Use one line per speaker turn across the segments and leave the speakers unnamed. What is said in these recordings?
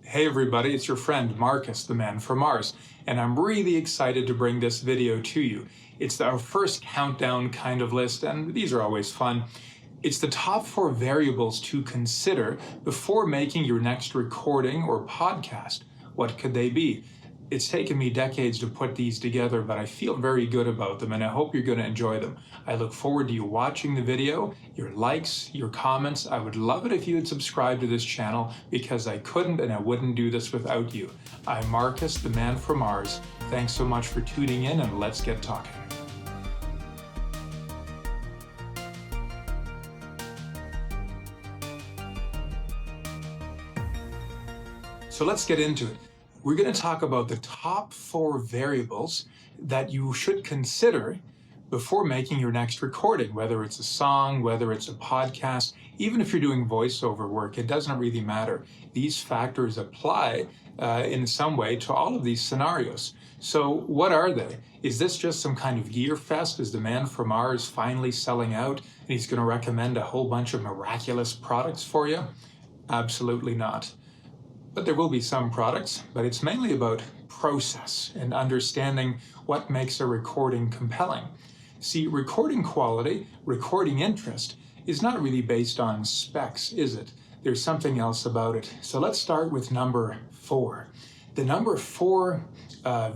Hey everybody, it's your friend Markus, the man from Mars, and I'm really excited to bring this video to you. It's our first countdown kind of list, and these are always fun. It's the top 4 variables to consider before making your next recording or podcast. What could they be? It's taken me decades to put these together, but I feel very good about them, and I hope you're going to enjoy them. I look forward to you watching the video, your likes, your comments. I would love it if you would subscribe to this channel, because I couldn't and I wouldn't do this without you. I'm Markus, the man from Mars. Thanks so much for tuning in, and let's get talking. So let's get into it. We're going to talk about the top 4 variables that you should consider before making your next recording, whether it's a song, whether it's a podcast, even if you're doing voiceover work, it doesn't really matter. These factors apply in some way to all of these scenarios. So what are they? Is this just some kind of gear fest? Is the man from Mars finally selling out and he's going to recommend a whole bunch of miraculous products for you? Absolutely not. But there will be some products, but it's mainly about process and understanding what makes a recording compelling. See, recording quality, recording interest is not really based on specs, is it? There's something else about it. So let's start with number 4. The number 4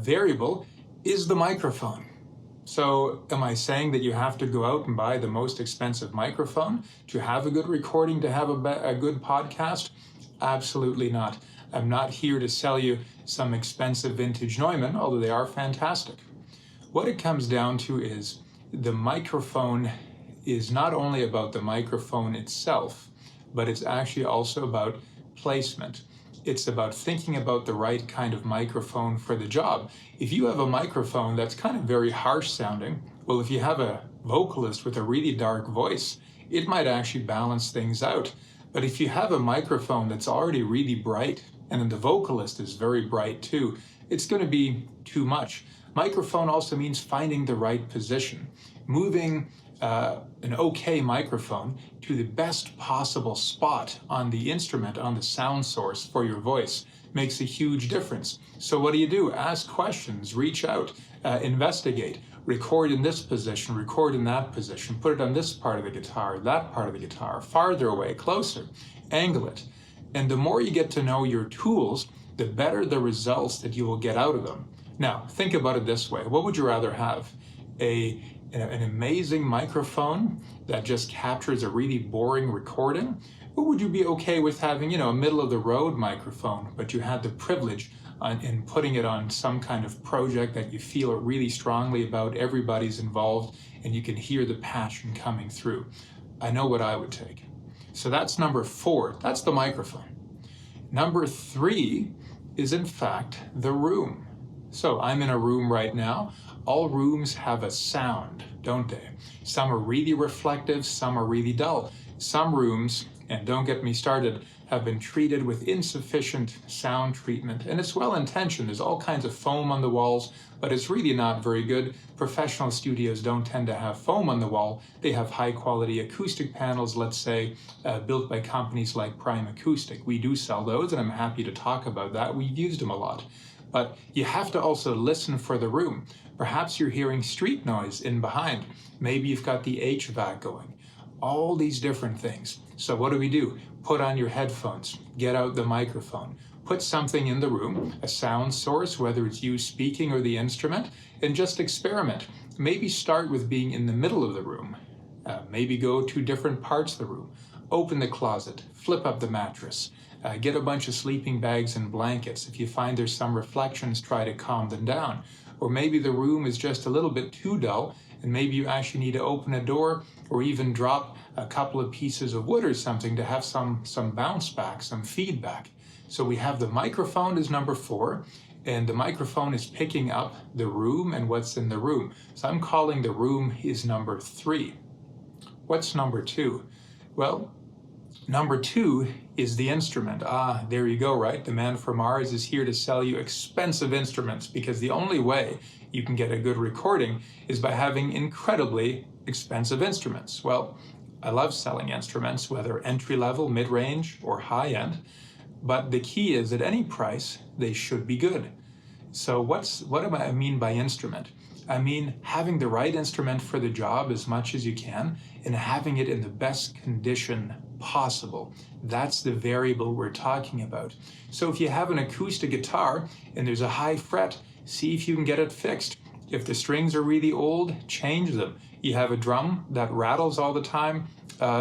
variable is the microphone. So am I saying that you have to go out and buy the most expensive microphone to have a good recording, to have a good podcast? Absolutely not. I'm not here to sell you some expensive vintage Neumann, although they are fantastic. What it comes down to is the microphone is not only about the microphone itself, but it's actually also about placement. It's about thinking about the right kind of microphone for the job. If you have a microphone that's kind of very harsh sounding, well, if you have a vocalist with a really dark voice, it might actually balance things out. But if you have a microphone that's already really bright, and then the vocalist is very bright too, it's going to be too much. Microphone also means finding the right position. Moving an okay microphone to the best possible spot on the instrument, on the sound source for your voice, makes a huge difference. So what do? Ask questions, reach out, investigate, record in this position, record in that position, put it on this part of the guitar, that part of the guitar, farther away, closer, angle it. And the more you get to know your tools, the better the results that you will get out of them. Now, think about it this way. What would you rather have? An amazing microphone that just captures a really boring recording? Or would you be okay with having, a middle-of-the-road microphone, but you had the privilege in putting it on some kind of project that you feel really strongly about, everybody's involved, and you can hear the passion coming through? I know what I would take. So that's number 4. That's the microphone. Number 3 is, in fact, the room. So I'm in a room right now. All rooms have a sound, don't they? Some are really reflective, some are really dull. Some rooms, and don't get me started, have been treated with insufficient sound treatment, and it's well-intentioned. There's all kinds of foam on the walls, but it's really not very good. Professional studios don't tend to have foam on the wall. They have high-quality acoustic panels, let's say, built by companies like Prime Acoustic. We do sell those, and I'm happy to talk about that. We've used them a lot. But you have to also listen for the room. Perhaps you're hearing street noise in behind. Maybe you've got the HVAC going. All these different things. So what do? Put on your headphones, get out the microphone, put something in the room, a sound source, whether it's you speaking or the instrument, and just experiment. Maybe start with being in the middle of the room. Maybe go to different parts of the room. Open the closet, flip up the mattress, get a bunch of sleeping bags and blankets. If you find there's some reflections, try to calm them down. Or maybe the room is just a little bit too dull, and maybe you actually need to open a door or even drop a couple of pieces of wood or something to have some bounce back, some feedback. So we have the microphone as number 4, and the microphone is picking up the room and what's in the room. So I'm calling the room is number 3. What's number 2? Well, number 2 is the instrument. There you go, right? The man from Mars is here to sell you expensive instruments, because the only way you can get a good recording is by having incredibly expensive instruments. Well, I love selling instruments, whether entry-level, mid-range, or high-end. But the key is, at any price, they should be good. So what do I mean by instrument? I mean having the right instrument for the job as much as you can and having it in the best condition possible. That's the variable we're talking about. So if you have an acoustic guitar and there's a high fret, see if you can get it fixed. If the strings are really old, change them. You have a drum that rattles all the time,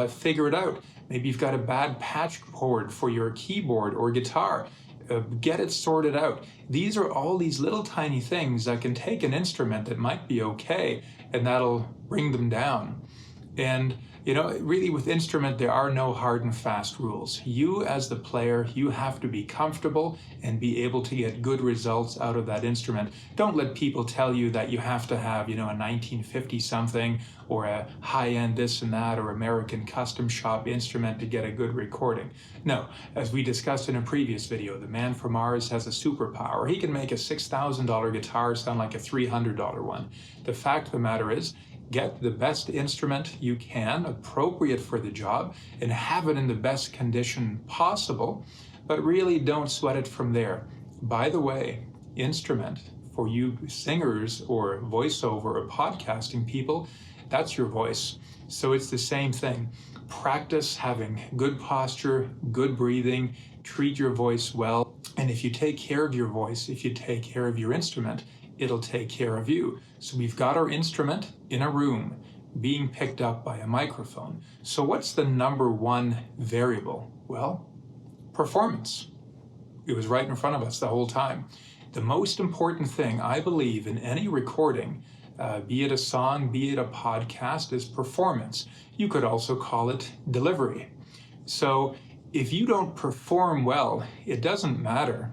figure it out. Maybe you've got a bad patch cord for your keyboard or guitar. Get it sorted out. These are all these little tiny things that can take an instrument that might be okay and that'll bring them down. And really with instrument, there are no hard and fast rules. You as the player, you have to be comfortable and be able to get good results out of that instrument. Don't let people tell you that you have to have, a 1950 something or a high-end this and that or American custom shop instrument to get a good recording. No, as we discussed in a previous video, the man from Mars has a superpower. He can make a $6,000 guitar sound like a $300 one. The fact of the matter is, get the best instrument you can, appropriate for the job, and have it in the best condition possible, but really don't sweat it from there. By the way, instrument, for you singers or voiceover or podcasting people, that's your voice. So it's the same thing. Practice having good posture, good breathing, treat your voice well, and if you take care of your voice, if you take care of your instrument, it'll take care of you. So we've got our instrument in a room being picked up by a microphone. So what's the number one variable? Well, performance. It was right in front of us the whole time. The most important thing, I believe, in any recording, be it a song, be it a podcast, is performance. You could also call it delivery. So if you don't perform well, it doesn't matter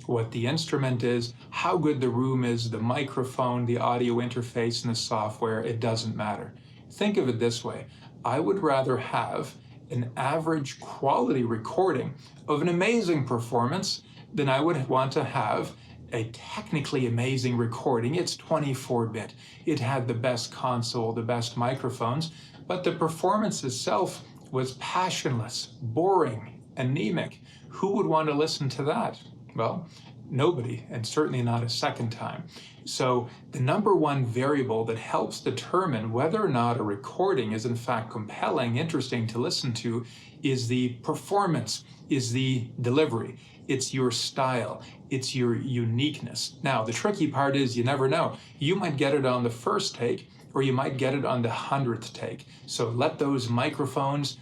what the instrument is, how good the room is, the microphone, the audio interface, and the software, it doesn't matter. Think of it this way. I would rather have an average quality recording of an amazing performance than I would want to have a technically amazing recording. It's 24-bit. It had the best console, the best microphones, but the performance itself was passionless, boring, anemic. Who would want to listen to that? Well, nobody, and certainly not a second time. So the number one variable that helps determine whether or not a recording is in fact compelling, interesting to listen to, is the performance, is the delivery. It's your style, it's your uniqueness. Now, the tricky part is you never know. You might get it on the first take, or you might get it on the 100th take. So let those microphones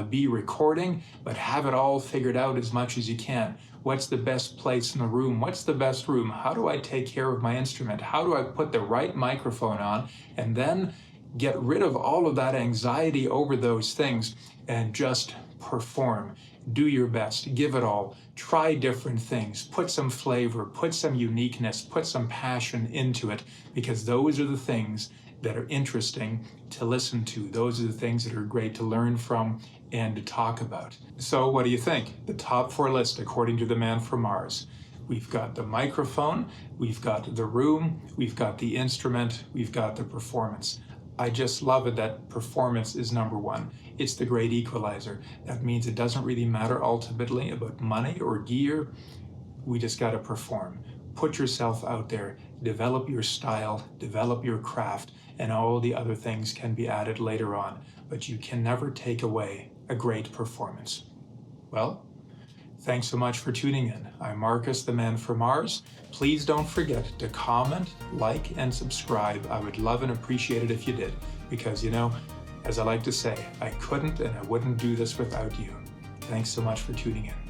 be recording, but have it all figured out as much as you can. What's the best place in the room? What's the best room? How do I take care of my instrument? How do I put the right microphone on? And then get rid of all of that anxiety over those things and just perform. Do your best, give it all, try different things, put some flavor, put some uniqueness, put some passion into it, because those are the things that are interesting to listen to. Those are the things that are great to learn from and to talk about. So what do you think? The top 4 list according to the man from Mars. We've got the microphone, we've got the room, we've got the instrument, we've got the performance. I just love it that performance is number one. It's the great equalizer. That means it doesn't really matter ultimately about money or gear. We just got to perform. Put yourself out there, develop your style, develop your craft, and all the other things can be added later on. But you can never take away a great performance. Well, thanks so much for tuning in. I'm Markus, the man from Mars. Please don't forget to comment, like, and subscribe. I would love and appreciate it if you did, because as I like to say, I couldn't and I wouldn't do this without you. Thanks so much for tuning in.